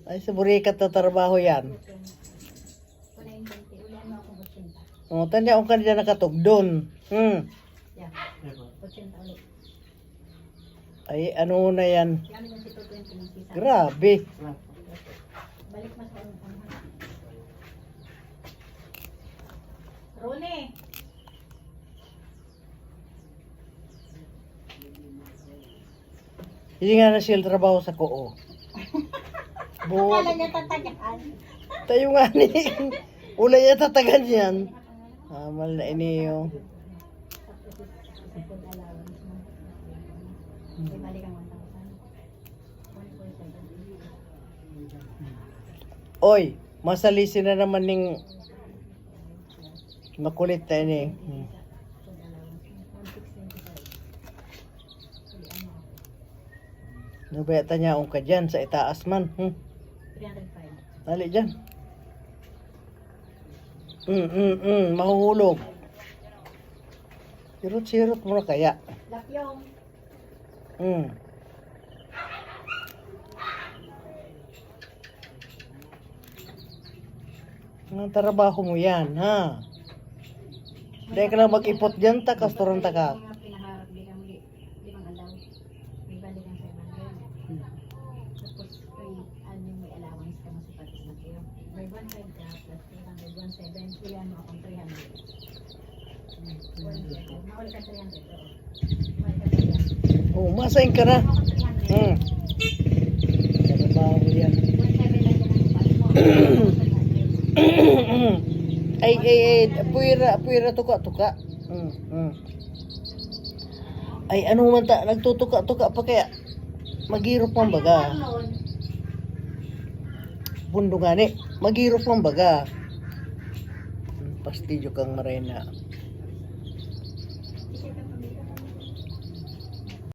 Ay, sa burikat na trabaho yan. O, tanda kung kanila nakatugdon. Ay, ano na yan? Grabe. Rone. Hindi nga na sila trabaho sa koo. Akala niya tatagaan. Tayo nga ni. Ulay niya tatagan yan. Mal na iniyo. Oy, masalisin na naman ning makulit na ini. Nabeta niya ka dyan sa itaas man. 305. Dali dyan. Mahuhulog. Sirot-sirot mo na kaya. Lapyong. Ang trabaho mo yan, ha? Dahil ka lang mag-ipot dyan, kasturan ka. Pinaharap di kang limang alaw. May balikan sa ibang. Tapos may allowance ka mo sa patis na kayo. May 100 ka plus 300, 170. Kuya mo akong 300. Mawala ka 300. Mawala ka 300. Oh, masain ka na. Ako 300. Trabaho mo yan. 170 lang yan ang patis mo. Ay, puwira, tuka. Ay, ano man ta, nagtutuka-tuka pa kaya, magirop man baga. Bundo nga ni, magirop man baga. Pastidyo kang marena.